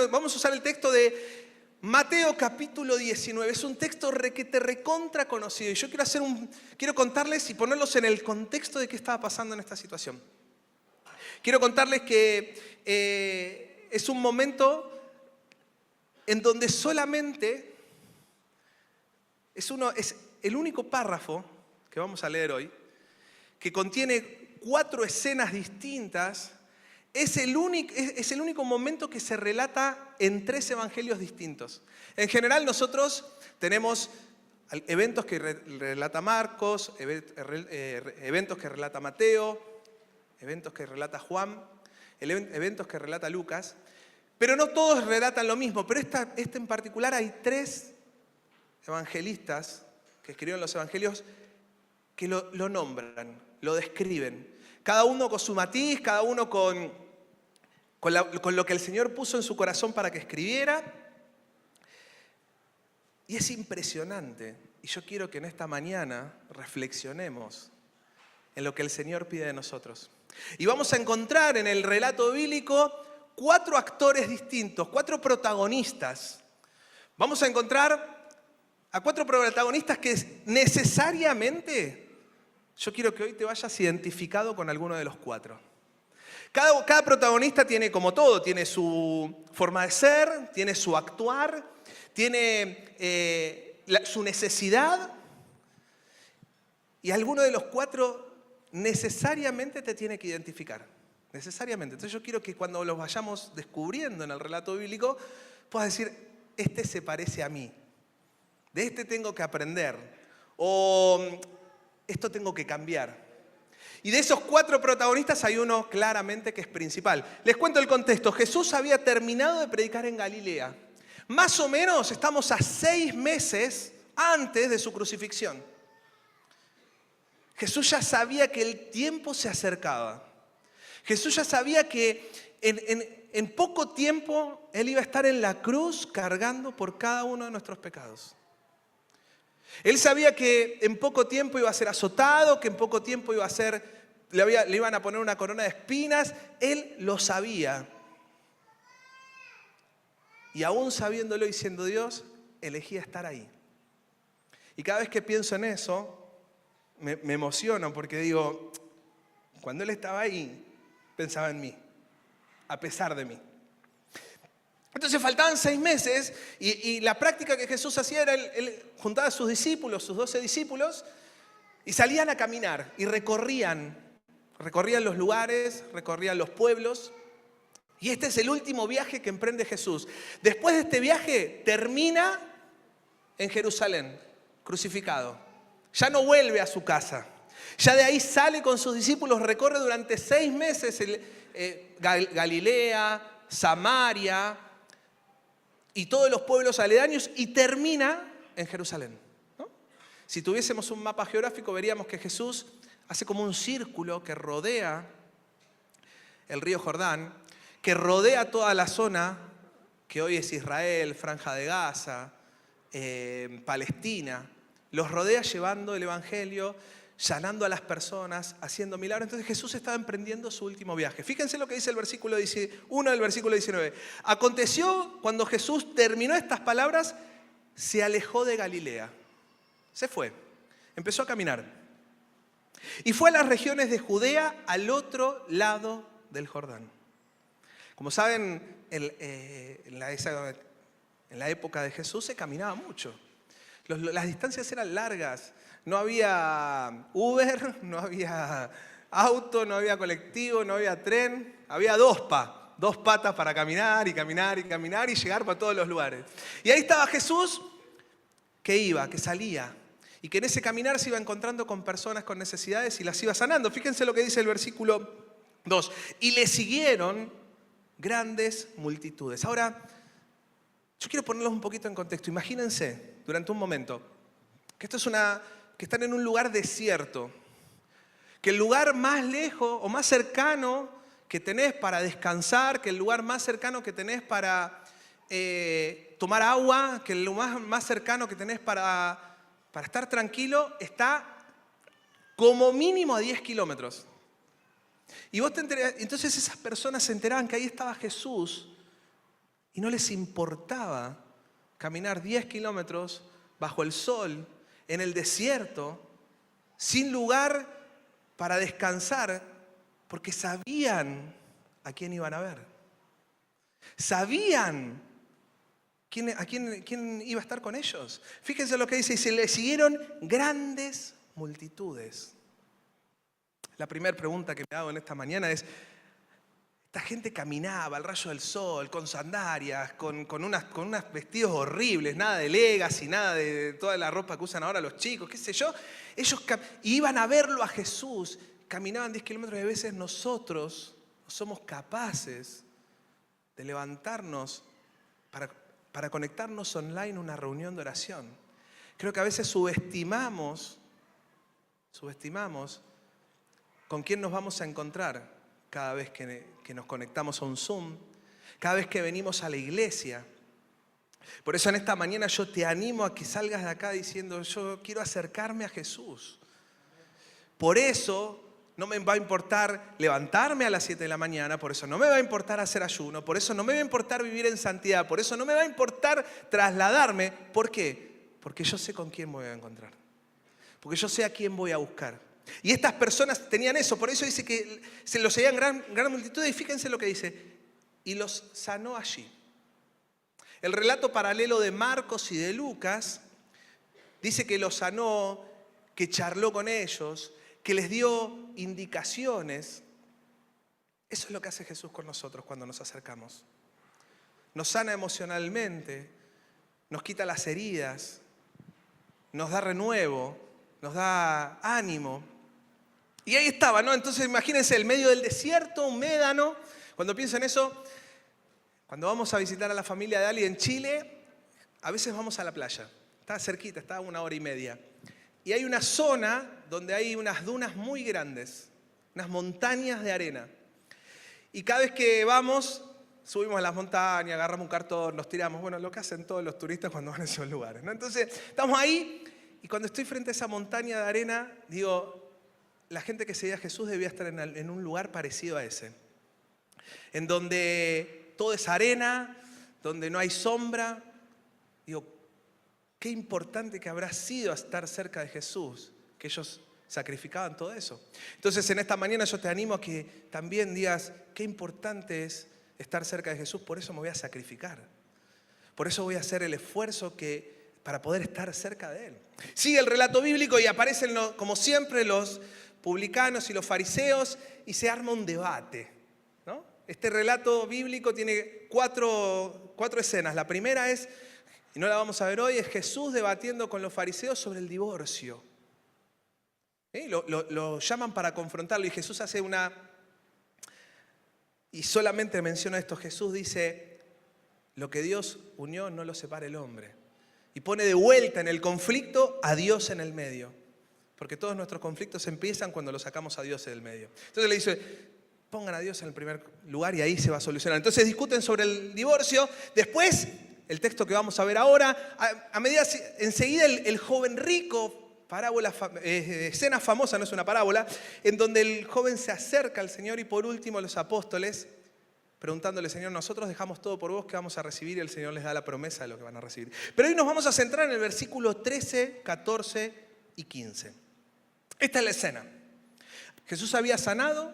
vamos a usar el texto de Mateo capítulo 19. Es un texto que te recontra conocido. Y yo quiero contarles y ponerlos en el contexto de qué estaba pasando en esta situación. Quiero contarles que es un momento en donde solamente es el único párrafo que vamos a leer hoy, que contiene 4 escenas distintas. Es el único momento que se relata en 3 evangelios distintos. En general nosotros tenemos eventos que relata Marcos, eventos que relata Mateo, eventos que relata Juan, eventos que relata Lucas, pero no todos relatan lo mismo. Pero este en particular hay 3 evangelistas que escribieron los evangelios que lo nombran, lo describen. Cada uno con su matiz, cada uno con lo que el Señor puso en su corazón para que escribiera. Y es impresionante. Y yo quiero que en esta mañana reflexionemos en lo que el Señor pide de nosotros. Y vamos a encontrar en el relato bíblico 4 actores distintos, 4 protagonistas. Vamos a encontrar a 4 protagonistas que necesariamente, yo quiero que hoy te vayas identificado con alguno de los 4. Cada protagonista tiene, como todo, tiene su forma de ser, tiene su actuar, tiene su necesidad, y alguno de los 4 necesariamente te tiene que identificar. Necesariamente. Entonces yo quiero que cuando los vayamos descubriendo en el relato bíblico, puedas decir, este se parece a mí, de este tengo que aprender, o esto tengo que cambiar. Y de esos 4 protagonistas hay uno claramente que es principal. Les cuento el contexto. Jesús había terminado de predicar en Galilea. Más o menos estamos a 6 meses antes de su crucifixión. Jesús ya sabía que el tiempo se acercaba. Jesús ya sabía que en poco tiempo Él iba a estar en la cruz cargando por cada uno de nuestros pecados. Él sabía que en poco tiempo iba a ser azotado, que en poco tiempo le iban a poner una corona de espinas. Él lo sabía. Y aún sabiéndolo y siendo Dios, elegía estar ahí. Y cada vez que pienso en eso, me emociono porque digo, cuando Él estaba ahí, pensaba en mí, a pesar de mí. Entonces faltaban 6 meses y la práctica que Jesús hacía era, él juntaba a sus discípulos, sus 12 discípulos, y salían a caminar y recorrían los lugares, recorrían los pueblos. Y este es el último viaje que emprende Jesús. Después de este viaje termina en Jerusalén, crucificado. Ya no vuelve a su casa. Ya de ahí sale con sus discípulos, recorre durante 6 meses Galilea, Samaria y todos los pueblos aledaños y termina en Jerusalén, ¿no? Si tuviésemos un mapa geográfico veríamos que Jesús hace como un círculo que rodea el río Jordán, que rodea toda la zona que hoy es Israel, Franja de Gaza, Palestina. Los rodea llevando el evangelio, sanando a las personas, haciendo milagros. Entonces Jesús estaba emprendiendo su último viaje. Fíjense lo que dice el versículo 1 del versículo 19. Aconteció cuando Jesús terminó estas palabras, se alejó de Galilea. Se fue. Empezó a caminar. Y fue a las regiones de Judea, al otro lado del Jordán. Como saben, en la época de Jesús se caminaba mucho. Las distancias eran largas. No había Uber, no había auto, no había colectivo, no había tren. Había 2 patas para caminar y caminar y caminar y llegar para todos los lugares. Y ahí estaba Jesús que salía. Y que en ese caminar se iba encontrando con personas con necesidades y las iba sanando. Fíjense lo que dice el versículo 2. Y le siguieron grandes multitudes. Ahora, yo quiero ponerlos un poquito en contexto. Imagínense durante un momento que que están en un lugar desierto, que el lugar más lejos o más cercano que tenés para descansar, que el lugar más cercano que tenés para tomar agua, que el lugar más cercano que tenés para estar tranquilo, está como mínimo a 10 kilómetros. Y vos entonces esas personas se enteraban que ahí estaba Jesús Y no les importaba caminar 10 kilómetros bajo el sol, en el desierto, sin lugar para descansar, porque sabían a quién iban a ver. Sabían quién iba a estar con ellos. Fíjense lo que dice, y se le siguieron grandes multitudes. La primera pregunta que me hago en esta mañana es, esta gente caminaba al rayo del sol, con sandalias, con unos vestidos horribles, nada de legacy, nada de toda la ropa que usan ahora los chicos, qué sé yo. Ellos iban a verlo a Jesús, caminaban 10 kilómetros y a veces nosotros no somos capaces de levantarnos para conectarnos online a una reunión de oración. Creo que a veces subestimamos con quién nos vamos a encontrar cada vez que nos conectamos a un Zoom, cada vez que venimos a la iglesia. Por eso en esta mañana yo te animo a que salgas de acá diciendo, yo quiero acercarme a Jesús. Por eso no me va a importar levantarme a las 7 de la mañana, por eso no me va a importar hacer ayuno, por eso no me va a importar vivir en santidad, por eso no me va a importar trasladarme. ¿Por qué? Porque yo sé con quién me voy a encontrar. Porque yo sé a quién voy a buscar. Y estas personas tenían eso, por eso dice que se los seguían gran multitud, y fíjense lo que dice, y los sanó allí. El relato paralelo de Marcos y de Lucas dice que los sanó, que charló con ellos, que les dio indicaciones. Eso es lo que hace Jesús con nosotros cuando nos acercamos. Nos sana emocionalmente, nos quita las heridas, nos da renuevo, nos da ánimo. Y ahí estaba, ¿no? Entonces imagínense, el medio del desierto, un médano. Cuando pienso en eso, cuando vamos a visitar a la familia de alguien en Chile, a veces vamos a la playa. Está cerquita, está a 1 hora y media. Y hay una zona donde hay unas dunas muy grandes, unas montañas de arena. Y cada vez que vamos, subimos a las montañas, agarramos un cartón, nos tiramos. Bueno, lo que hacen todos los turistas cuando van a esos lugares, ¿no? Entonces, estamos ahí y cuando estoy frente a esa montaña de arena, digo, la gente que seguía a Jesús debía estar en un lugar parecido a ese. En donde todo es arena, donde no hay sombra. Digo, qué importante que habrá sido estar cerca de Jesús, que ellos sacrificaban todo eso. Entonces en esta mañana yo te animo a que también digas, qué importante es estar cerca de Jesús, por eso me voy a sacrificar. Por eso voy a hacer el esfuerzo para poder estar cerca de Él. Sigue el relato bíblico y aparecen, como siempre, los publicanos y los fariseos y se arma un debate, ¿no? Este relato bíblico tiene cuatro escenas. La primera es, y no la vamos a ver hoy, es Jesús debatiendo con los fariseos sobre el divorcio. Lo llaman para confrontarlo y Jesús hace y solamente menciona esto, Jesús dice, lo que Dios unió no lo separa el hombre. Y pone de vuelta en el conflicto a Dios en el medio. Porque todos nuestros conflictos empiezan cuando lo sacamos a Dios del medio. Entonces le dice, pongan a Dios en el primer lugar y ahí se va a solucionar. Entonces discuten sobre el divorcio. Después, el texto que vamos a ver ahora, enseguida el joven rico, escena famosa, no es una parábola, en donde el joven se acerca al Señor y por último los apóstoles, preguntándole, Señor, nosotros dejamos todo por vos, ¿qué vamos a recibir? Y el Señor les da la promesa de lo que van a recibir. Pero hoy nos vamos a centrar en el versículo 13, 14 y 15. Esta es la escena. Jesús había sanado,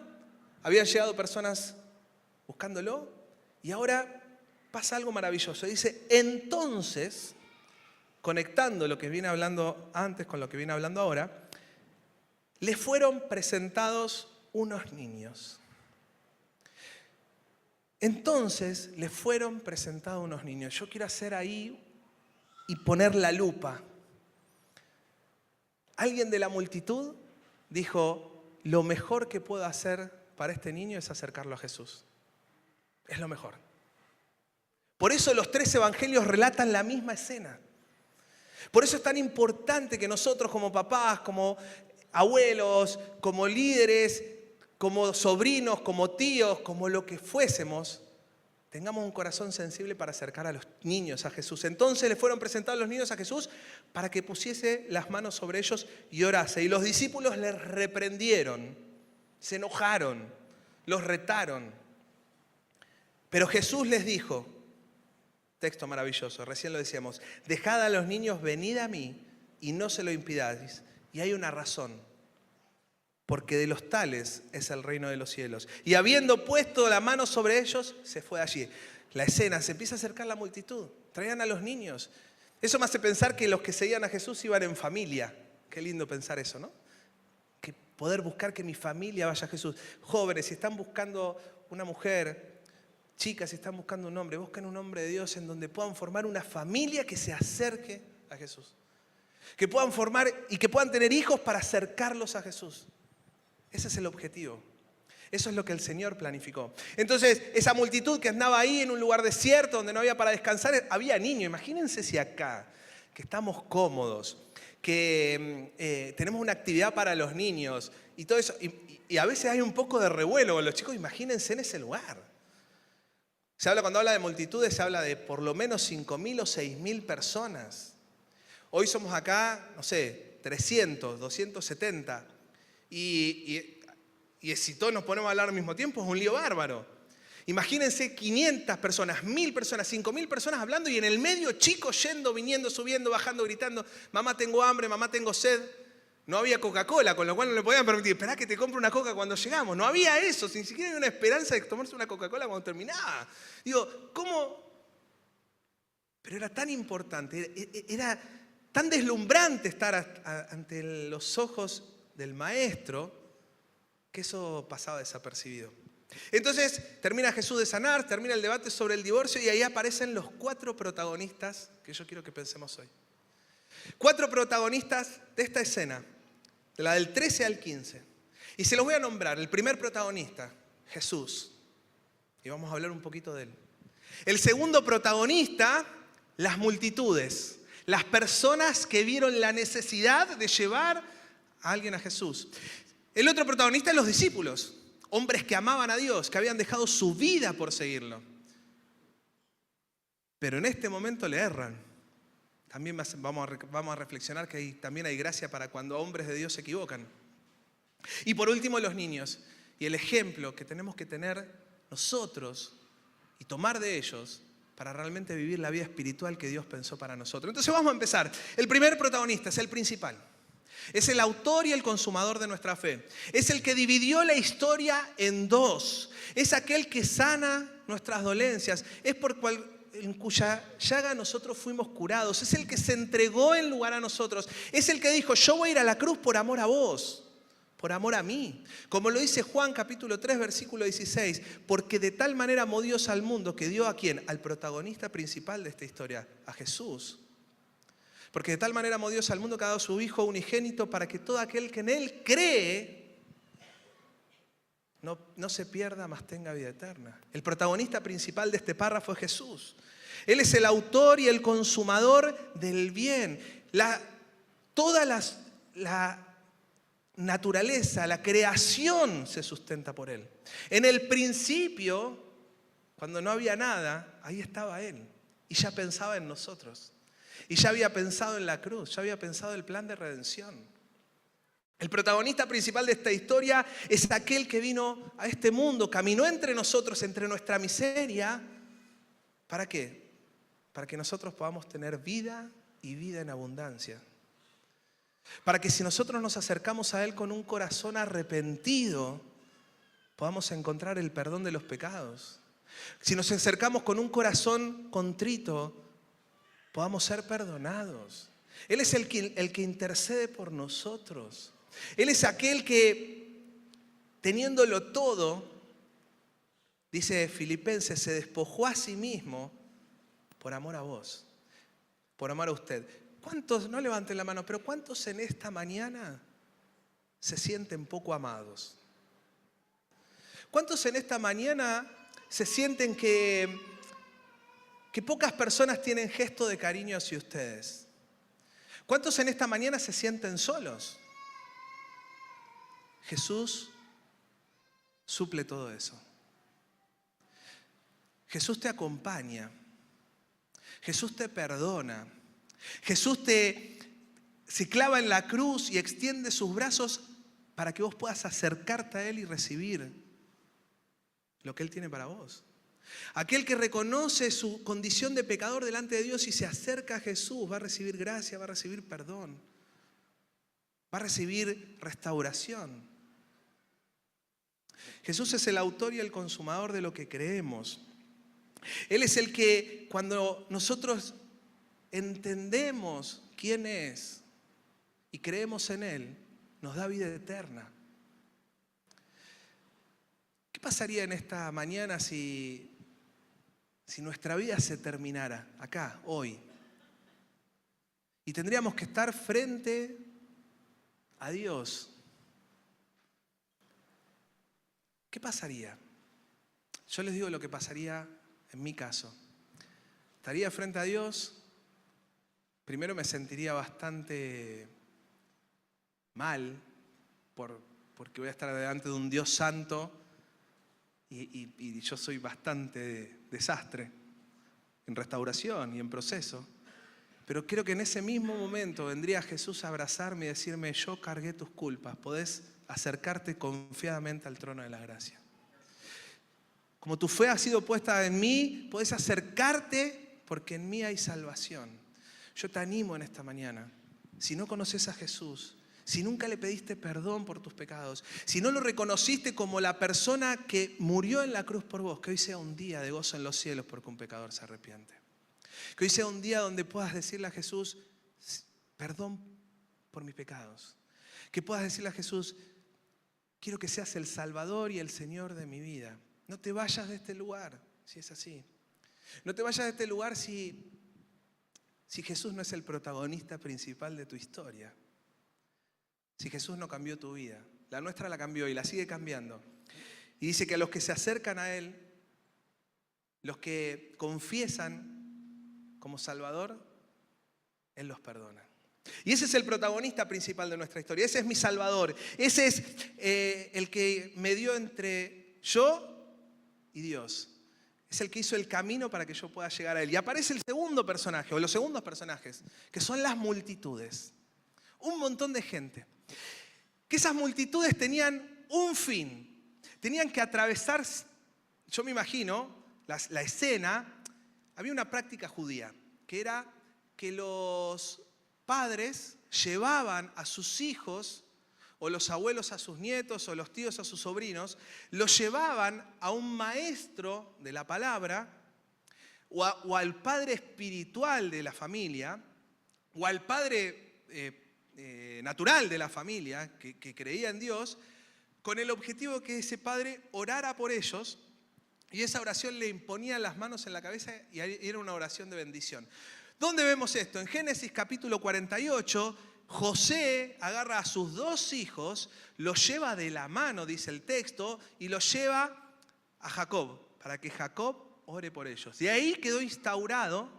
habían llegado personas buscándolo y ahora pasa algo maravilloso. Dice, entonces, conectando lo que viene hablando antes con lo que viene hablando ahora, le fueron presentados unos niños. Entonces, le fueron presentados unos niños. Yo quiero hacer ahí y poner la lupa. Alguien de la multitud dijo, lo mejor que puedo hacer para este niño es acercarlo a Jesús. Es lo mejor. Por eso los 3 evangelios relatan la misma escena. Por eso es tan importante que nosotros como papás, como abuelos, como líderes, como sobrinos, como tíos, como lo que fuésemos, tengamos un corazón sensible para acercar a los niños a Jesús. Entonces le fueron presentados los niños a Jesús para que pusiese las manos sobre ellos y orase. Y los discípulos les reprendieron, se enojaron, los retaron. Pero Jesús les dijo, Texto maravilloso, recién lo decíamos. Dejad a los niños, venid a mí y no se lo impidáis. Y hay una razón. Porque de los tales es el reino de los cielos. Y habiendo puesto la mano sobre ellos, se fue allí. La escena, se empieza a acercar la multitud. Traían a los niños. Eso me hace pensar que los que seguían a Jesús iban en familia. Qué lindo pensar eso, ¿no? Que poder buscar que mi familia vaya a Jesús. Jóvenes, si están buscando una mujer, chicas, si están buscando un hombre, busquen un hombre de Dios en donde puedan formar una familia que se acerque a Jesús. Que puedan formar y que puedan tener hijos para acercarlos a Jesús. Ese es el objetivo. Eso es lo que el Señor planificó. Entonces, esa multitud que andaba ahí en un lugar desierto donde no había para descansar, había niños. Imagínense si acá, que estamos cómodos, que tenemos una actividad para los niños y todo eso, y a veces hay un poco de revuelo con los chicos, imagínense en ese lugar. Cuando habla de multitudes, se habla de por lo menos 5.000 o 6.000 personas. Hoy somos acá, no sé, 300, 270. Y si todos nos ponemos a hablar al mismo tiempo, es un lío bárbaro. Imagínense 500 personas, 1.000 personas, 5.000 personas hablando y en el medio chicos yendo, viniendo, subiendo, bajando, gritando, mamá tengo hambre, mamá tengo sed. No había Coca-Cola, con lo cual no le podían permitir, esperá que te compre una Coca cuando llegamos. No había eso, ni siquiera había una esperanza de tomarse una Coca-Cola cuando terminaba. Digo, ¿cómo? Pero era tan importante, era tan deslumbrante estar ante los ojos del maestro, que eso pasaba desapercibido. Entonces termina Jesús de sanar, termina el debate sobre el divorcio y ahí aparecen los 4 protagonistas que yo quiero que pensemos hoy. 4 protagonistas de esta escena, de la del 13 al 15. Y se los voy a nombrar. El primer protagonista, Jesús. Y vamos a hablar un poquito de él. El segundo protagonista, las multitudes. Las personas que vieron la necesidad de llevar a alguien a Jesús. El otro protagonista, los discípulos. Hombres que amaban a Dios, que habían dejado su vida por seguirlo. Pero en este momento le erran. También vamos a reflexionar que también hay gracia para cuando hombres de Dios se equivocan. Y por último, los niños. Y el ejemplo que tenemos que tener nosotros y tomar de ellos para realmente vivir la vida espiritual que Dios pensó para nosotros. Entonces vamos a empezar. El primer protagonista es el principal. Es el autor y el consumador de nuestra fe. Es el que dividió la historia en 2. Es aquel que sana nuestras dolencias. Es en cuya llaga nosotros fuimos curados. Es el que se entregó en lugar a nosotros. Es el que dijo, yo voy a ir a la cruz por amor a vos, por amor a mí. Como lo dice Juan capítulo 3, versículo 16. Porque de tal manera amó Dios al mundo que dio ¿a quién? Al protagonista principal de esta historia, a Jesús. Porque de tal manera amó Dios al mundo que ha dado a su Hijo unigénito para que todo aquel que en Él cree no se pierda, mas tenga vida eterna. El protagonista principal de este párrafo es Jesús. Él es el autor y el consumador del bien. Toda la naturaleza, la creación se sustenta por Él. En el principio, cuando no había nada, ahí estaba Él. Y ya pensaba en nosotros. Y ya había pensado en la cruz, ya había pensado en el plan de redención. El protagonista principal de esta historia es aquel que vino a este mundo, caminó entre nosotros, entre nuestra miseria. ¿Para qué? Para que nosotros podamos tener vida y vida en abundancia. Para que si nosotros nos acercamos a Él con un corazón arrepentido, podamos encontrar el perdón de los pecados. Si nos acercamos con un corazón contrito, podamos ser perdonados. Él es el que intercede por nosotros. Él es aquel que, teniéndolo todo, dice Filipenses, se despojó a sí mismo por amor a vos, por amor a usted. ¿Cuántos, no levanten la mano, pero cuántos en esta mañana se sienten poco amados? ¿Cuántos en esta mañana se sienten que pocas personas tienen gesto de cariño hacia ustedes? ¿Cuántos en esta mañana se sienten solos? Jesús suple todo eso. Jesús te acompaña. Jesús te perdona. Jesús se clava en la cruz y extiende sus brazos para que vos puedas acercarte a Él y recibir lo que Él tiene para vos. Aquel que reconoce su condición de pecador delante de Dios y se acerca a Jesús va a recibir gracia, va a recibir perdón, va a recibir restauración. Jesús es el autor y el consumador de lo que creemos. Él es el que cuando nosotros entendemos quién es y creemos en Él, nos da vida eterna. ¿Qué pasaría en esta mañana si nuestra vida se terminara acá, hoy? Y tendríamos que estar frente a Dios. ¿Qué pasaría? Yo les digo lo que pasaría en mi caso. Estaría frente a Dios. Primero me sentiría bastante mal porque voy a estar delante de un Dios santo y yo soy bastante desastre en restauración y en proceso. Pero creo que en ese mismo momento vendría Jesús a abrazarme y decirme: yo cargué tus culpas, podés acercarte confiadamente al trono de la gracia. Como tu fe ha sido puesta en mí, podés acercarte porque en mí hay salvación. Yo te animo en esta mañana, si no conoces a Jesús, si nunca le pediste perdón por tus pecados, si no lo reconociste como la persona que murió en la cruz por vos, que hoy sea un día de gozo en los cielos porque un pecador se arrepiente. Que hoy sea un día donde puedas decirle a Jesús: perdón por mis pecados. Que puedas decirle a Jesús: quiero que seas el Salvador y el Señor de mi vida. No te vayas de este lugar si es así. No te vayas de este lugar si Jesús no es el protagonista principal de tu historia. Si Jesús no cambió tu vida. La nuestra la cambió y la sigue cambiando. Y dice que a los que se acercan a Él, los que confiesan como Salvador, Él los perdona. Y ese es el protagonista principal de nuestra historia. Ese es mi Salvador. Ese es el que me dio entre yo y Dios. Es el que hizo el camino para que yo pueda llegar a Él. Y aparece el segundo personaje, o los segundos personajes, que son las multitudes. Un montón de gente. Que esas multitudes tenían un fin. Tenían que atravesar, yo me imagino, la escena. Había una práctica judía, que era que los padres llevaban a sus hijos, o los abuelos a sus nietos, o los tíos a sus sobrinos, los llevaban a un maestro de la palabra, o al padre espiritual de la familia, o al padre natural de la familia, que creía en Dios, con el objetivo de que ese padre orara por ellos, y esa oración le imponía las manos en la cabeza y era una oración de bendición. ¿Dónde vemos esto? En Génesis capítulo 48, José agarra a sus dos hijos, los lleva de la mano, dice el texto, y los lleva a Jacob, para que Jacob ore por ellos. Y ahí quedó instaurado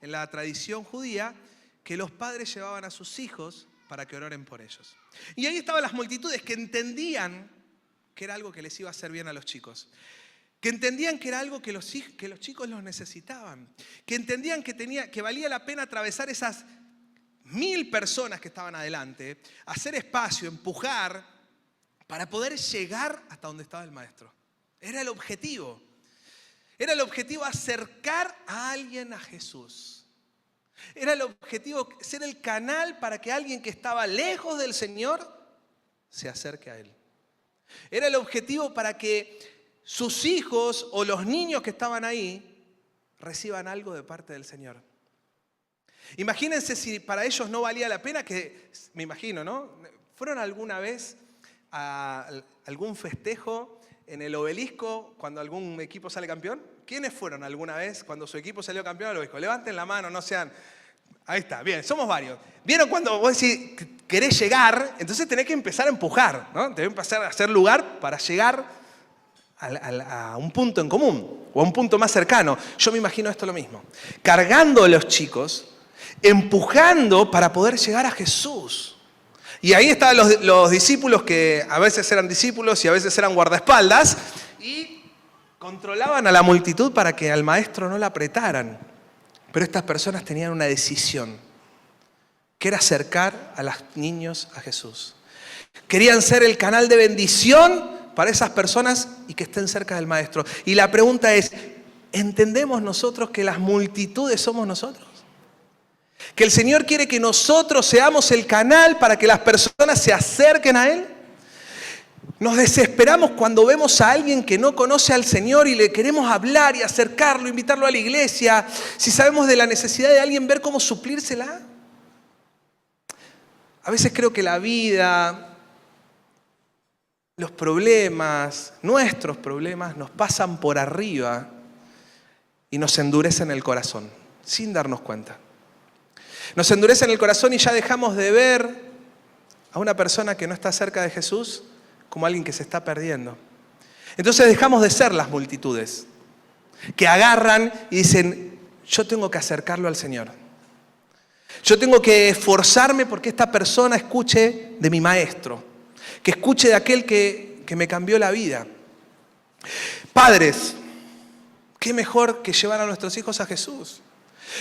en la tradición judía que los padres llevaban a sus hijos para que oraran por ellos. Y ahí estaban las multitudes que entendían que era algo que les iba a hacer bien a los chicos. Que entendían que era algo que los chicos los necesitaban. Que entendían que valía la pena atravesar esas 1000 personas que estaban adelante, hacer espacio, empujar, para poder llegar hasta donde estaba el maestro. Era el objetivo. Era el objetivo acercar a alguien a Jesús. Era el objetivo ser el canal para que alguien que estaba lejos del Señor se acerque a Él. Era el objetivo para que sus hijos o los niños que estaban ahí reciban algo de parte del Señor. Imagínense si para ellos no valía la pena que, me imagino, ¿no? ¿Fueron alguna vez a algún festejo en el Obelisco cuando algún equipo sale campeón? ¿Quiénes fueron alguna vez cuando su equipo salió campeón al Obelisco? Levanten la mano, no sean... Ahí está, bien, somos varios. ¿Vieron cuando vos decís querés llegar? Entonces tenés que empezar a empujar, ¿no? Tenés que empezar a hacer lugar para llegar a un punto en común o a un punto más cercano. Yo me imagino esto lo mismo. Cargando a los chicos, empujando para poder llegar a Jesús. Y ahí estaban los discípulos que a veces eran discípulos y a veces eran guardaespaldas y controlaban a la multitud para que al maestro no la apretaran. Pero estas personas tenían una decisión, que era acercar a los niños a Jesús. Querían ser el canal de bendición para esas personas y que estén cerca del maestro. Y la pregunta es, ¿entendemos nosotros que las multitudes somos nosotros? Que el Señor quiere que nosotros seamos el canal para que las personas se acerquen a Él. Nos desesperamos cuando vemos a alguien que no conoce al Señor y le queremos hablar y acercarlo, invitarlo a la iglesia. Si sabemos de la necesidad de alguien, ver cómo suplírsela. A veces creo que la vida, los problemas, nuestros problemas, nos pasan por arriba y nos endurecen el corazón, sin darnos cuenta. Nos endurecen el corazón y ya dejamos de ver a una persona que no está cerca de Jesús como alguien que se está perdiendo. Entonces dejamos de ser las multitudes que agarran y dicen, yo tengo que acercarlo al Señor. Yo tengo que esforzarme porque esta persona escuche de mi maestro, que escuche de aquel que me cambió la vida. Padres, qué mejor que llevar a nuestros hijos a Jesús.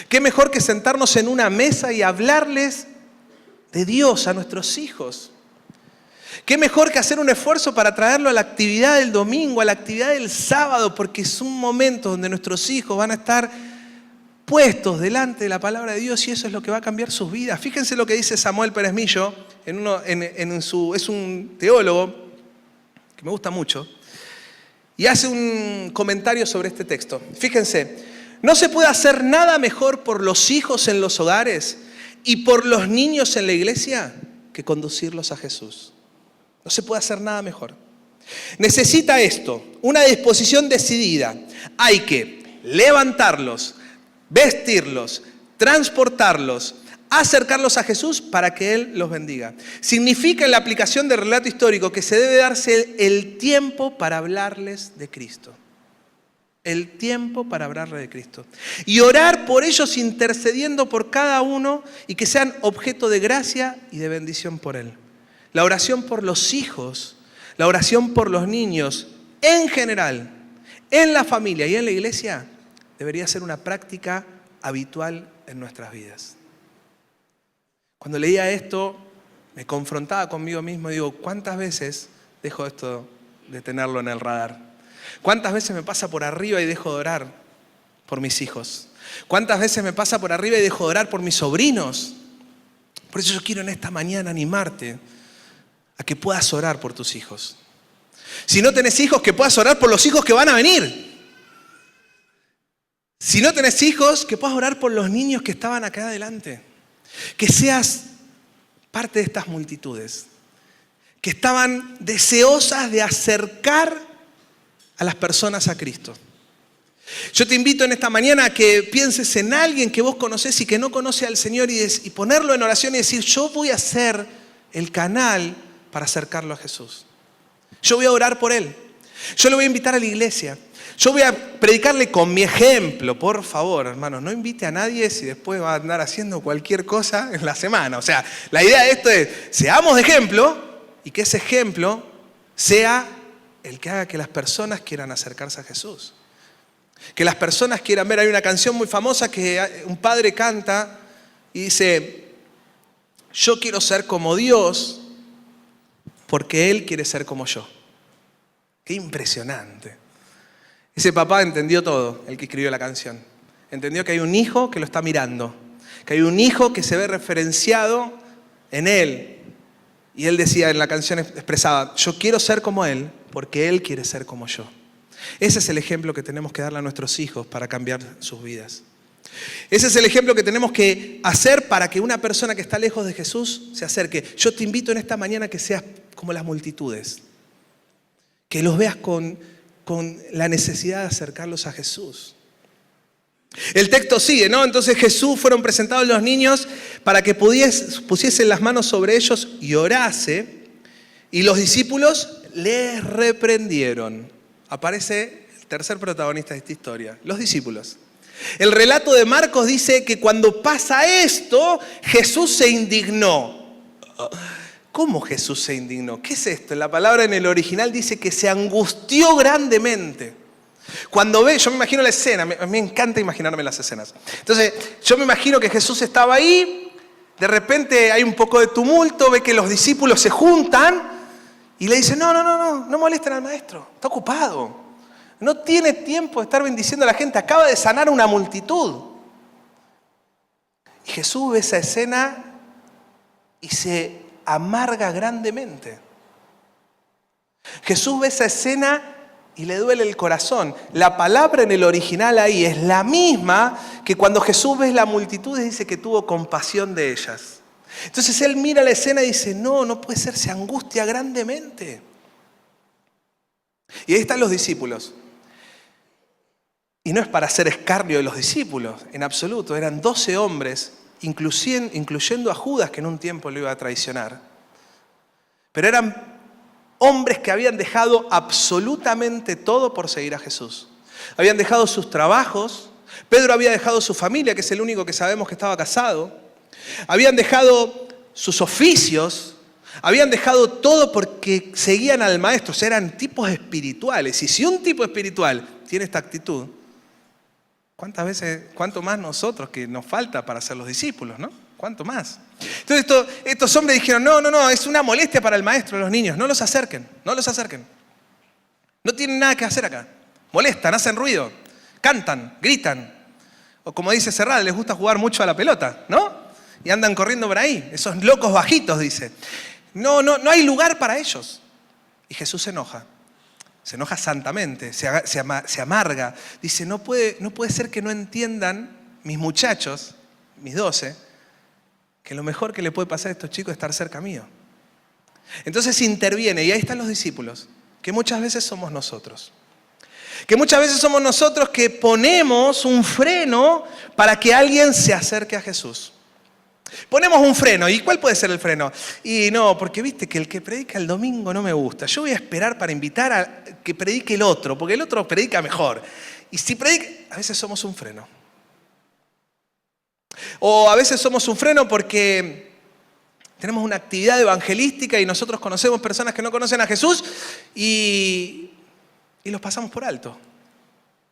Qué mejor que sentarnos en una mesa y hablarles de Dios a nuestros hijos. Qué mejor que hacer un esfuerzo para traerlo a la actividad del domingo, a la actividad del sábado, porque es un momento donde nuestros hijos van a estar puestos delante de la palabra de Dios y eso es lo que va a cambiar sus vidas. Fíjense lo que dice Samuel Pérez Millo, es un teólogo que me gusta mucho, y hace un comentario sobre este texto. Fíjense, no se puede hacer nada mejor por los hijos en los hogares y por los niños en la iglesia que conducirlos a Jesús. No se puede hacer nada mejor. Necesita esto, una disposición decidida. Hay que levantarlos, vestirlos, transportarlos, acercarlos a Jesús para que Él los bendiga. Significa en la aplicación del relato histórico que se debe darse el tiempo para hablarles de Cristo. El tiempo para hablarles de Cristo. Y orar por ellos intercediendo por cada uno y que sean objeto de gracia y de bendición por Él. La oración por los hijos, la oración por los niños, en general, en la familia y en la iglesia, debería ser una práctica habitual en nuestras vidas. Cuando leía esto, me confrontaba conmigo mismo y digo, ¿cuántas veces dejo esto de tenerlo en el radar? ¿Cuántas veces me pasa por arriba y dejo de orar por mis hijos? ¿Cuántas veces me pasa por arriba y dejo de orar por mis sobrinos? Por eso yo quiero en esta mañana animarte a que puedas orar por tus hijos. Si no tenés hijos, que puedas orar por los hijos que van a venir. Si no tenés hijos, que puedas orar por los niños que estaban acá adelante. Que seas parte de estas multitudes que estaban deseosas de acercar a las personas a Cristo. Yo te invito en esta mañana a que pienses en alguien que vos conocés y que no conoce al Señor y ponerlo en oración y decir, yo voy a ser el canal para acercarlo a Jesús. Yo voy a orar por Él. Yo lo voy a invitar a la iglesia. Yo voy a predicarle con mi ejemplo. Por favor, hermanos, no invite a nadie si después va a andar haciendo cualquier cosa en la semana. O sea, la idea de esto es, seamos de ejemplo y que ese ejemplo sea el que haga que las personas quieran acercarse a Jesús. Que las personas quieran ver. Hay una canción muy famosa que un padre canta y dice, yo quiero ser como Dios porque Él quiere ser como yo. Qué impresionante. Ese papá entendió todo, el que escribió la canción. Entendió que hay un hijo que lo está mirando, que hay un hijo que se ve referenciado en él. Y él decía en la canción, expresaba, yo quiero ser como Él porque Él quiere ser como yo. Ese es el ejemplo que tenemos que darle a nuestros hijos para cambiar sus vidas. Ese es el ejemplo que tenemos que hacer para que una persona que está lejos de Jesús se acerque. Yo te invito en esta mañana a que seas como las multitudes. Que los veas con la necesidad de acercarlos a Jesús. El texto sigue, ¿no? Entonces Jesús fueron presentados los niños para que pusiesen las manos sobre ellos y orase. Y los discípulos les reprendieron. Aparece el tercer protagonista de esta historia, los discípulos. El relato de Marcos dice que cuando pasa esto, Jesús se indignó. ¿Cómo Jesús se indignó? ¿Qué es esto? La palabra en el original dice que se angustió grandemente. Cuando ve, yo me imagino la escena, a mí me encanta imaginarme las escenas. Entonces, yo me imagino que Jesús estaba ahí, de repente hay un poco de tumulto, ve que los discípulos se juntan y le dicen, no molesten al maestro, está ocupado. No tiene tiempo de estar bendiciendo a la gente. Acaba de sanar a una multitud. Y Jesús ve esa escena y se amarga grandemente. Jesús ve esa escena y le duele el corazón. La palabra en el original ahí es la misma que cuando Jesús ve la multitud y dice que tuvo compasión de ellas. Entonces él mira la escena y dice, no puede ser, se angustia grandemente. Y ahí están los discípulos. Y no es para hacer escarnio de los discípulos, en absoluto. Eran 12 hombres, incluyendo a Judas, que en un tiempo lo iba a traicionar. Pero eran hombres que habían dejado absolutamente todo por seguir a Jesús. Habían dejado sus trabajos. Pedro había dejado su familia, que es el único que sabemos que estaba casado. Habían dejado sus oficios. Habían dejado todo porque seguían al maestro. O sea, eran tipos espirituales. Y si un tipo espiritual tiene esta actitud, cuánto más nosotros que nos falta para ser los discípulos, ¿no? ¿Cuánto más? Entonces estos hombres dijeron, no, es una molestia para el maestro, los niños, no los acerquen. No tienen nada que hacer acá. Molestan, hacen ruido, cantan, gritan. O como dice Serral, les gusta jugar mucho a la pelota, ¿no? Y andan corriendo por ahí, esos locos bajitos, dice. No hay lugar para ellos. Y Jesús se enoja santamente, se amarga. Dice, no puede ser que no entiendan mis muchachos, mis 12, que lo mejor que le puede pasar a estos chicos es estar cerca mío. Entonces interviene, y ahí están los discípulos, que muchas veces somos nosotros. Que muchas veces somos nosotros que ponemos un freno para que alguien se acerque a Jesús. Ponemos un freno. ¿Y cuál puede ser el freno? Y no, porque viste que el que predica el domingo no me gusta. Yo voy a esperar para invitar a que predique el otro, porque el otro predica mejor. Y si predica, a veces somos un freno. O a veces somos un freno porque tenemos una actividad evangelística y nosotros conocemos personas que no conocen a Jesús y los pasamos por alto.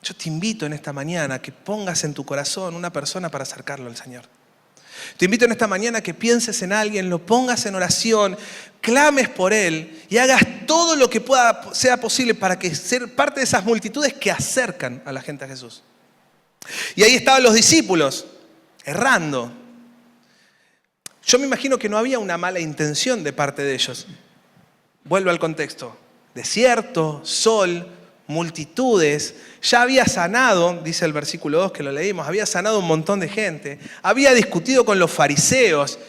Yo te invito en esta mañana a que pongas en tu corazón una persona para acercarlo al Señor. Te invito en esta mañana a que pienses en alguien, lo pongas en oración, clames por él y hagas todo lo que sea posible para que ser parte de esas multitudes que acercan a la gente a Jesús. Y ahí estaban los discípulos, errando. Yo me imagino que no había una mala intención de parte de ellos. Vuelvo al contexto. Desierto, sol, multitudes. Ya había sanado, dice el versículo 2 que lo leímos, había sanado un montón de gente. Había discutido con los fariseos.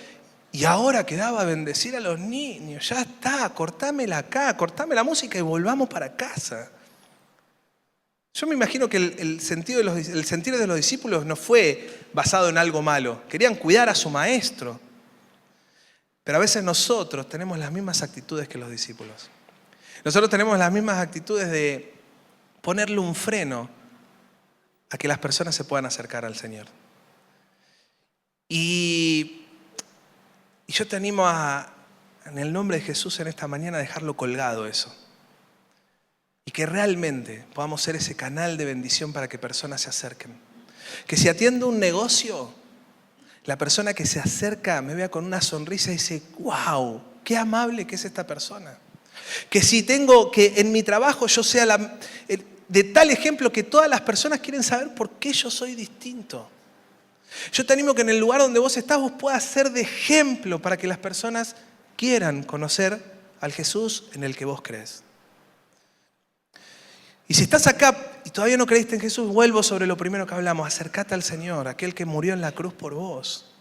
Y ahora quedaba bendecir a los niños. Ya está, cortámela acá, cortame la música y volvamos para casa. Yo me imagino que el sentir de los discípulos no fue basado en algo malo. Querían cuidar a su maestro. Pero a veces nosotros tenemos las mismas actitudes que los discípulos. Nosotros tenemos las mismas actitudes de ponerle un freno a que las personas se puedan acercar al Señor. Y yo te animo en el nombre de Jesús en esta mañana, a dejarlo colgado eso. Y que realmente podamos ser ese canal de bendición para que personas se acerquen. Que si atiendo un negocio, la persona que se acerca me vea con una sonrisa y dice, wow, qué amable que es esta persona. Que si tengo que en mi trabajo yo sea de tal ejemplo que todas las personas quieren saber por qué yo soy distinto. Yo te animo que en el lugar donde vos estás vos puedas ser de ejemplo para que las personas quieran conocer al Jesús en el que vos crees. Y si estás acá y todavía no creíste en Jesús, vuelvo sobre lo primero que hablamos. Acércate al Señor, aquel que murió en la cruz por vos,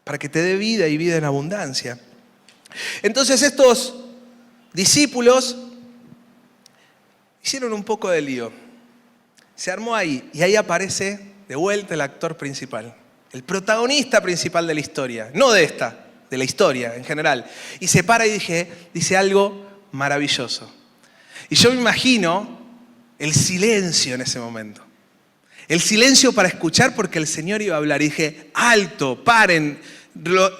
para que te dé vida y vida en abundancia. Entonces estos discípulos hicieron un poco de lío. Se armó ahí y ahí aparece de vuelta el actor principal, el protagonista principal de la historia, no de esta, de la historia en general. Y se para y dice algo maravilloso. Y yo me imagino el silencio en ese momento. El silencio para escuchar porque el Señor iba a hablar. Y dije, alto, paren.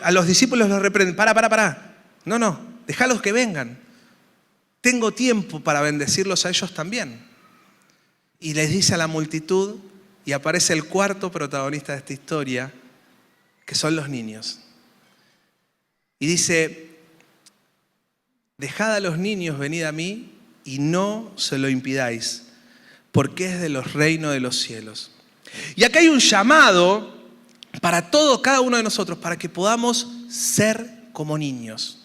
A los discípulos los reprenden. Para. No, déjalos que vengan. Tengo tiempo para bendecirlos a ellos también. Y les dice a la multitud, y aparece el cuarto protagonista de esta historia, que son los niños. Y dice, dejad a los niños, venid a mí, y no se lo impidáis, porque es de los reinos de los cielos. Y acá hay un llamado para cada uno de nosotros, para que podamos ser como niños.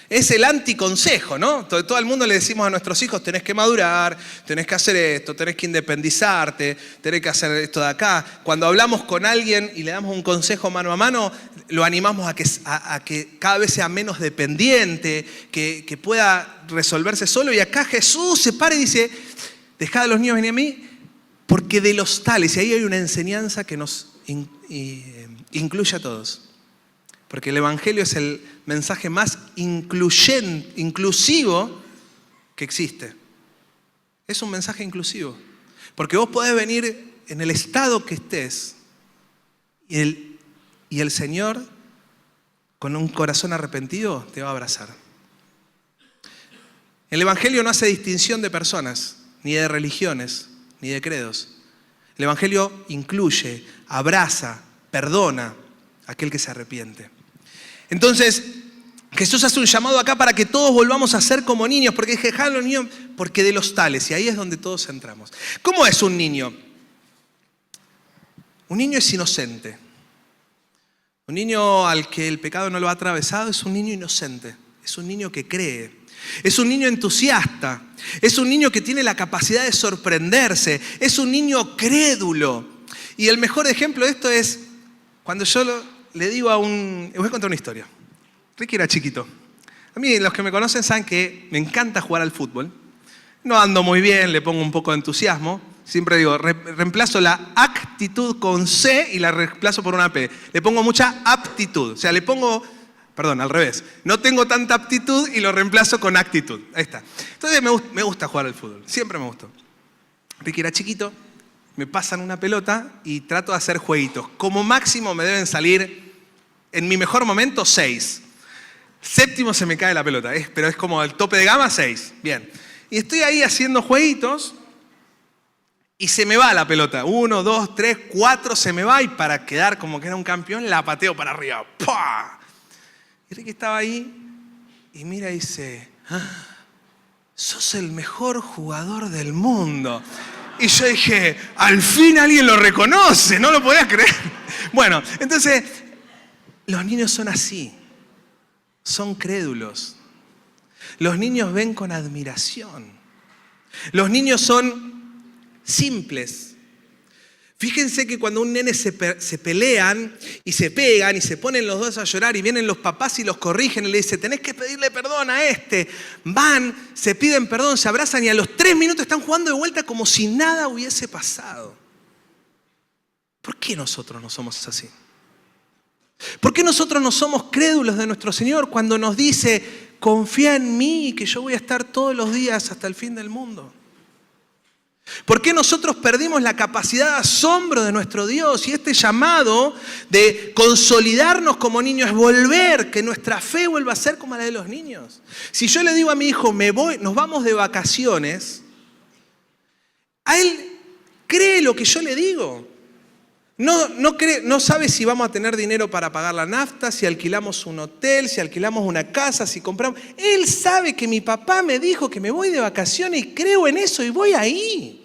Es el anticonsejo, ¿no? Todo el mundo le decimos a nuestros hijos, tenés que madurar, tenés que hacer esto, tenés que independizarte, tenés que hacer esto de acá. Cuando hablamos con alguien y le damos un consejo mano a mano, lo animamos a que cada vez sea menos dependiente, que pueda resolverse solo. Y acá Jesús se para y dice, dejad a los niños venir a mí, porque de los tales, y ahí hay una enseñanza que nos incluye a todos. Porque el Evangelio es el mensaje más inclusivo que existe. Es un mensaje inclusivo. Porque vos podés venir en el estado que estés y el Señor, con un corazón arrepentido, te va a abrazar. El Evangelio no hace distinción de personas, ni de religiones, ni de credos. El Evangelio incluye, abraza, perdona a aquel que se arrepiente. Entonces, Jesús hace un llamado acá para que todos volvamos a ser como niños, porque dejad a los niños, porque de los tales, y ahí es donde todos entramos. ¿Cómo es un niño? Un niño es inocente. Un niño al que el pecado no lo ha atravesado es un niño inocente. Es un niño que cree. Es un niño entusiasta. Es un niño que tiene la capacidad de sorprenderse. Es un niño crédulo. Y el mejor ejemplo de esto es cuando yo le digo les voy a contar una historia. Ricky era chiquito. A mí, los que me conocen saben que me encanta jugar al fútbol. No ando muy bien, le pongo un poco de entusiasmo. Siempre digo, reemplazo la actitud con C y la reemplazo por una P. Le pongo mucha aptitud. O sea, al revés. No tengo tanta aptitud y lo reemplazo con actitud. Ahí está. Entonces me gusta jugar al fútbol. Siempre me gustó. Ricky era chiquito, me pasan una pelota y trato de hacer jueguitos. Como máximo me deben salir, en mi mejor momento, 6. Séptimo se me cae la pelota, pero es como el tope de gama, 6. Bien. Y estoy ahí haciendo jueguitos y se me va la pelota. 1, 2, 3, 4, se me va y para quedar como que era un campeón la pateo para arriba. ¡Pah! Y Ricky estaba ahí y mira y dice, sos el mejor jugador del mundo. Y yo dije, al fin alguien lo reconoce, no lo podía creer. Bueno, entonces, los niños son así, son crédulos. Los niños ven con admiración. Los niños son simples. Fíjense que cuando un nene se pelean y se pegan y se ponen los dos a llorar y vienen los papás y los corrigen y le dicen, tenés que pedirle perdón a este. Van, se piden perdón, se abrazan y a los 3 minutos están jugando de vuelta como si nada hubiese pasado. ¿Por qué nosotros no somos así? ¿Por qué nosotros no somos crédulos de nuestro Señor cuando nos dice, confía en mí que yo voy a estar todos los días hasta el fin del mundo? ¿Por qué nosotros perdimos la capacidad de asombro de nuestro Dios? Y este llamado de consolidarnos como niños es volver, que nuestra fe vuelva a ser como la de los niños. Si yo le digo a mi hijo, nos vamos de vacaciones, a él cree lo que yo le digo. No sabe si vamos a tener dinero para pagar la nafta, si alquilamos un hotel, si alquilamos una casa, si compramos. Él sabe que mi papá me dijo que me voy de vacaciones y creo en eso y voy ahí.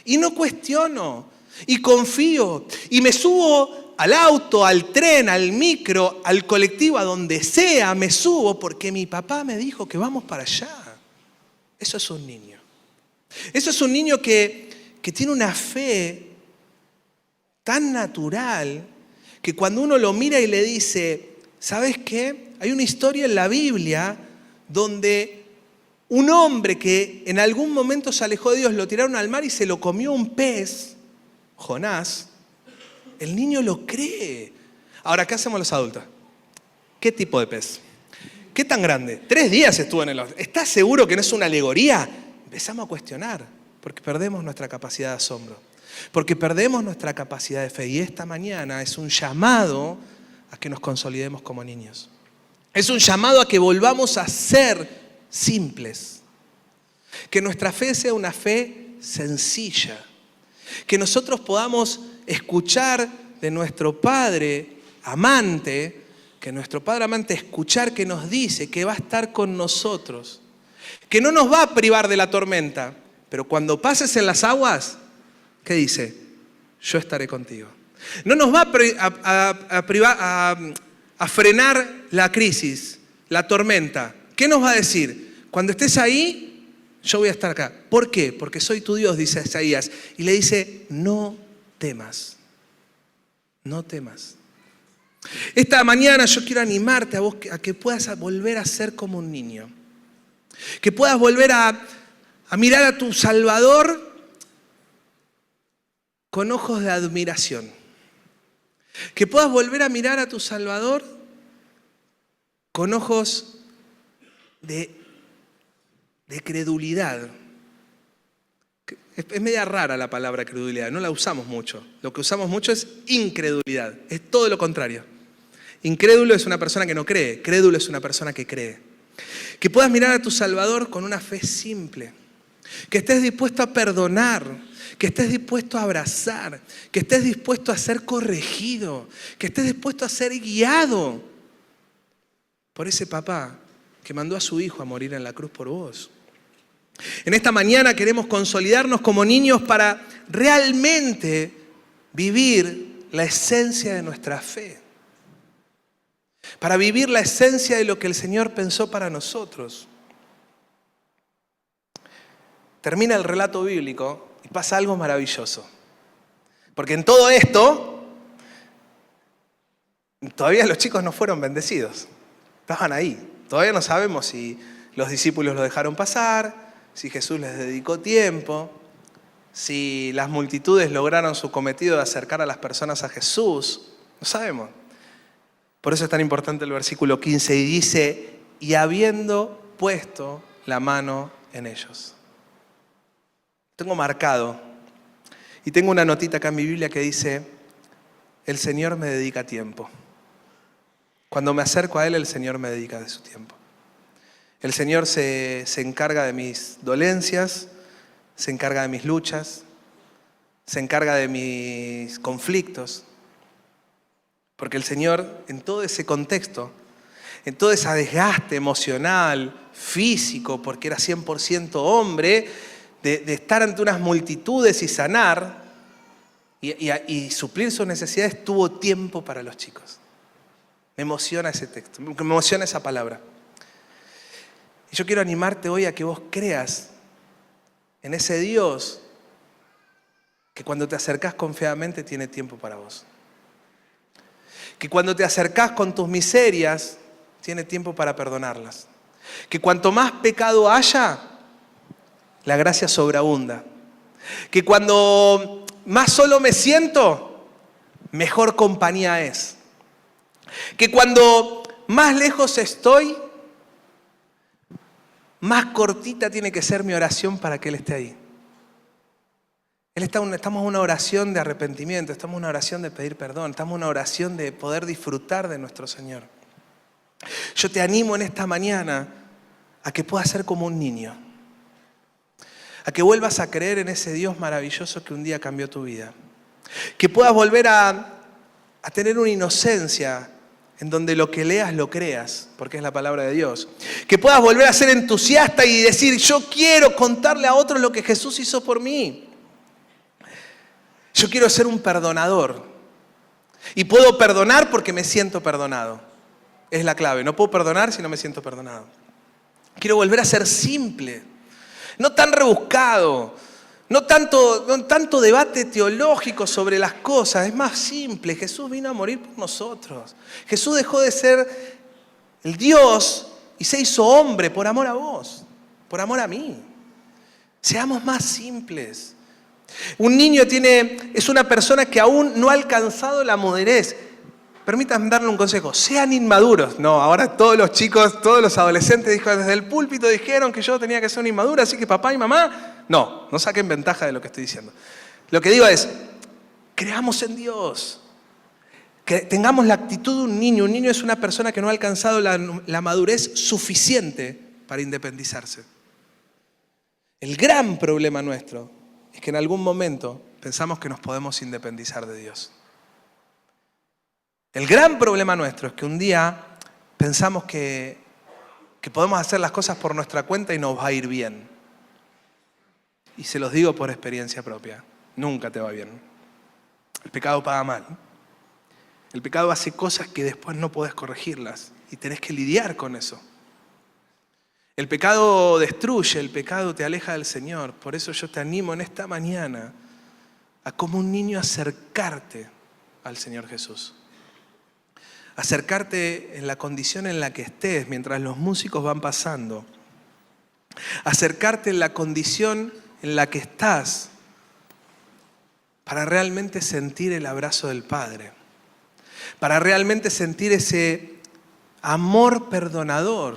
Y no cuestiono, y confío, y me subo al auto, al tren, al micro, al colectivo, a donde sea, me subo porque mi papá me dijo que vamos para allá. Eso es un niño. Eso es un niño que tiene una fe tan natural que cuando uno lo mira y le dice, ¿sabes qué? Hay una historia en la Biblia donde un hombre que en algún momento se alejó de Dios, lo tiraron al mar y se lo comió un pez, Jonás. El niño lo cree. Ahora, ¿qué hacemos los adultos? ¿Qué tipo de pez? ¿Qué tan grande? 3 días estuvo en el mar. ¿Estás seguro que no es una alegoría? Empezamos a cuestionar porque perdemos nuestra capacidad de asombro. Porque perdemos nuestra capacidad de fe y esta mañana es un llamado a que nos consolidemos como niños. Es un llamado a que volvamos a ser simples. Que nuestra fe sea una fe sencilla. Que nosotros podamos escuchar de nuestro Padre amante, escuchar que nos dice que va a estar con nosotros. Que no nos va a privar de la tormenta, pero cuando pases en las aguas, ¿qué dice? Yo estaré contigo. No nos va a frenar la crisis, la tormenta. ¿Qué nos va a decir? Cuando estés ahí, yo voy a estar acá. ¿Por qué? Porque soy tu Dios, dice Isaías. Y le dice, no temas. No temas. Esta mañana yo quiero animarte a vos a que puedas volver a ser como un niño. Que puedas volver a mirar a tu Salvador con ojos de admiración. Que puedas volver a mirar a tu Salvador con ojos de credulidad. Es media rara la palabra credulidad, no la usamos mucho. Lo que usamos mucho es incredulidad, es todo lo contrario. Incrédulo es una persona que no cree, crédulo es una persona que cree. Que puedas mirar a tu Salvador con una fe simple, que estés dispuesto a perdonar, que estés dispuesto a abrazar, que estés dispuesto a ser corregido, que estés dispuesto a ser guiado por ese papá que mandó a su hijo a morir en la cruz por vos. En esta mañana queremos consolidarnos como niños para realmente vivir la esencia de nuestra fe. Para vivir la esencia de lo que el Señor pensó para nosotros. Termina el relato bíblico y pasa algo maravilloso. Porque en todo esto, todavía los chicos no fueron bendecidos. Estaban ahí. Todavía no sabemos si los discípulos lo dejaron pasar, si Jesús les dedicó tiempo, si las multitudes lograron su cometido de acercar a las personas a Jesús. No sabemos. Por eso es tan importante el versículo 15 y dice, y habiendo puesto la mano en ellos. Tengo marcado y tengo una notita acá en mi Biblia que dice, el Señor me dedica tiempo. Cuando me acerco a Él, el Señor me dedica de su tiempo. El Señor se encarga de mis dolencias, se encarga de mis luchas, se encarga de mis conflictos. Porque el Señor, en todo ese contexto, en todo ese desgaste emocional, físico, porque era 100% hombre, de estar ante unas multitudes y sanar y suplir sus necesidades, tuvo tiempo para los chicos. Me emociona ese texto, me emociona esa palabra. Y yo quiero animarte hoy a que vos creas en ese Dios que cuando te acercás confiadamente tiene tiempo para vos. Que cuando te acercás con tus miserias, tiene tiempo para perdonarlas. Que cuanto más pecado haya, la gracia sobreabunda. Que cuando más solo me siento, mejor compañía es. Que cuando más lejos estoy, más cortita tiene que ser mi oración para que Él esté ahí. Estamos en una oración de arrepentimiento, estamos en una oración de pedir perdón, estamos en una oración de poder disfrutar de nuestro Señor. Yo te animo en esta mañana a que puedas ser como un niño, a que vuelvas a creer en ese Dios maravilloso que un día cambió tu vida, que puedas volver a tener una inocencia en donde lo que leas lo creas, porque es la palabra de Dios, que puedas volver a ser entusiasta y decir, yo quiero contarle a otros lo que Jesús hizo por mí. Yo quiero ser un perdonador. Y puedo perdonar porque me siento perdonado. Es la clave. No puedo perdonar si no me siento perdonado. Quiero volver a ser simple. No tan rebuscado. No tanto debate teológico sobre las cosas. Es más simple. Jesús vino a morir por nosotros. Jesús dejó de ser el Dios y se hizo hombre por amor a vos. Por amor a mí. Seamos más simples. Un niño es una persona que aún no ha alcanzado la madurez. Permítanme darle un consejo. Sean inmaduros. No, ahora todos los chicos, todos los adolescentes desde el púlpito dijeron que yo tenía que ser un inmaduro, así que papá y mamá, no saquen ventaja de lo que estoy diciendo. Lo que digo es, creamos en Dios. Que tengamos la actitud de un niño. Un niño es una persona que no ha alcanzado la madurez suficiente para independizarse. El gran problema nuestro es que en algún momento pensamos que nos podemos independizar de Dios. El gran problema nuestro es que un día pensamos que podemos hacer las cosas por nuestra cuenta y nos va a ir bien. Y se los digo por experiencia propia, nunca te va bien. El pecado paga mal. El pecado hace cosas que después no podés corregirlas y tenés que lidiar con eso. El pecado destruye, el pecado te aleja del Señor. Por eso yo te animo en esta mañana a como un niño acercarte al Señor Jesús. Acercarte en la condición en la que estés mientras los músicos van pasando. Acercarte en la condición en la que estás para realmente sentir el abrazo del Padre. Para realmente sentir ese amor perdonador.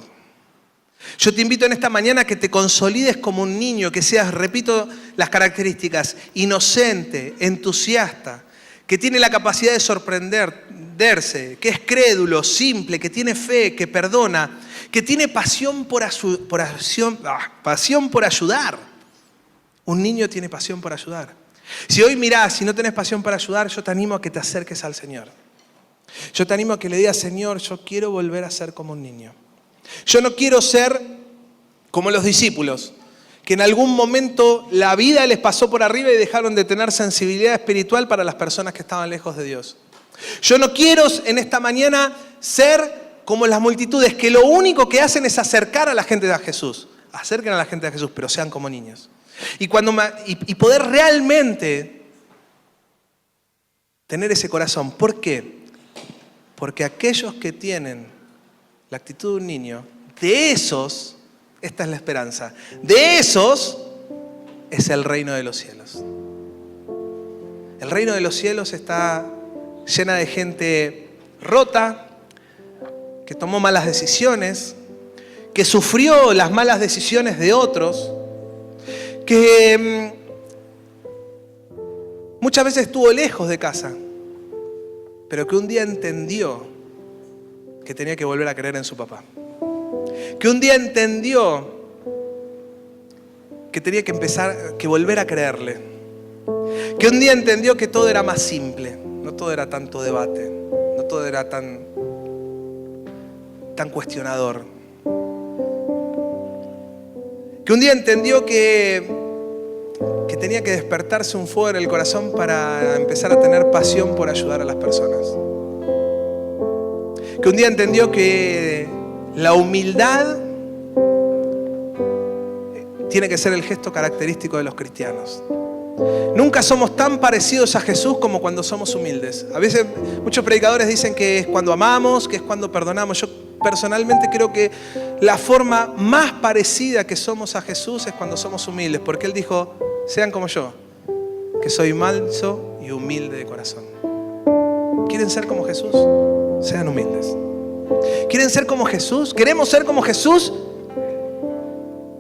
Yo te invito en esta mañana a que te consolides como un niño, que seas, repito las características, inocente, entusiasta, que tiene la capacidad de sorprenderse, que es crédulo, simple, que tiene fe, que perdona, que tiene pasión por ayudar. Un niño tiene pasión por ayudar. Si hoy mirás, si no tenés pasión para ayudar, yo te animo a que te acerques al Señor. Yo te animo a que le digas, Señor, yo quiero volver a ser como un niño. Yo no quiero ser como los discípulos, que en algún momento la vida les pasó por arriba y dejaron de tener sensibilidad espiritual para las personas que estaban lejos de Dios. Yo no quiero en esta mañana ser como las multitudes, que lo único que hacen es acercar a la gente a Jesús. Acerquen a la gente a Jesús, pero sean como niños. Y poder realmente tener ese corazón. ¿Por qué? Porque aquellos que tienen la actitud de un niño, de esos, esta es la esperanza, de esos es el reino de los cielos. El reino de los cielos está llena de gente rota, que tomó malas decisiones, que sufrió las malas decisiones de otros, que muchas veces estuvo lejos de casa, pero que un día entendió que tenía que volver a creer en su papá. Que un día entendió que tenía que volver a creerle. Que un día entendió que todo era más simple, no todo era tanto debate, no todo era tan cuestionador. Que un día entendió que tenía que despertarse un fuego en el corazón para empezar a tener pasión por ayudar a las personas. Que un día entendió que la humildad tiene que ser el gesto característico de los cristianos. Nunca somos tan parecidos a Jesús como cuando somos humildes. A veces muchos predicadores dicen que es cuando amamos, que es cuando perdonamos. Yo personalmente creo que la forma más parecida que somos a Jesús es cuando somos humildes, porque Él dijo, sean como yo, que soy manso y humilde de corazón. ¿Quieren ser como Jesús? Sean humildes. ¿Quieren ser como Jesús? ¿Queremos ser como Jesús?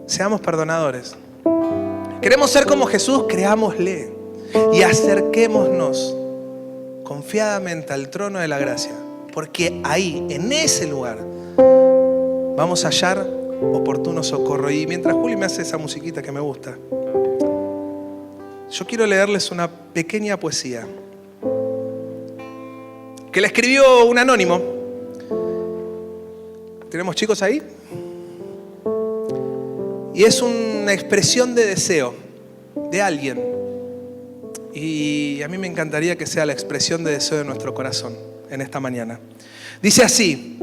Seamos perdonadores. ¿Queremos ser como Jesús? Creámosle y acerquémonos confiadamente al trono de la gracia, porque ahí, en ese lugar, vamos a hallar oportuno socorro. Y mientras Juli me hace esa musiquita que me gusta, yo quiero leerles una pequeña poesía que le escribió un anónimo. ¿Tenemos chicos ahí? Y es una expresión de deseo de alguien. Y a mí me encantaría que sea la expresión de deseo de nuestro corazón en esta mañana. Dice así: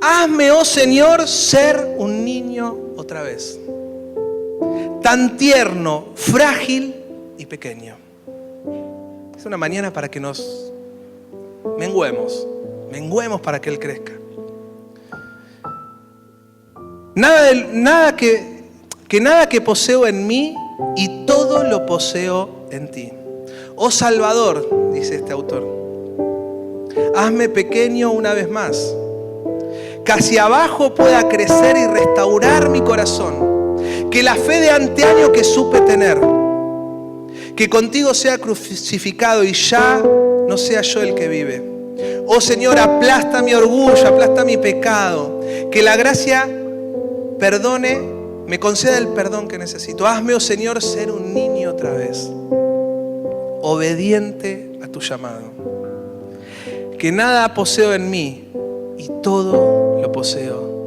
hazme, oh Señor, ser un niño otra vez, tan tierno, frágil y pequeño. Es una mañana para que nos menguemos para que Él crezca. Nada que poseo en mí y todo lo poseo en ti. Oh Salvador, dice este autor, hazme pequeño una vez más, que hacia abajo pueda crecer y restaurar mi corazón, que la fe de anteaño que supe tener, que contigo sea crucificado y ya no sea yo el que vive. Oh Señor, aplasta mi orgullo, aplasta mi pecado, que la gracia perdone, me conceda el perdón que necesito. Hazme, oh Señor, ser un niño otra vez, obediente a tu llamado. Que nada poseo en mí y todo lo poseo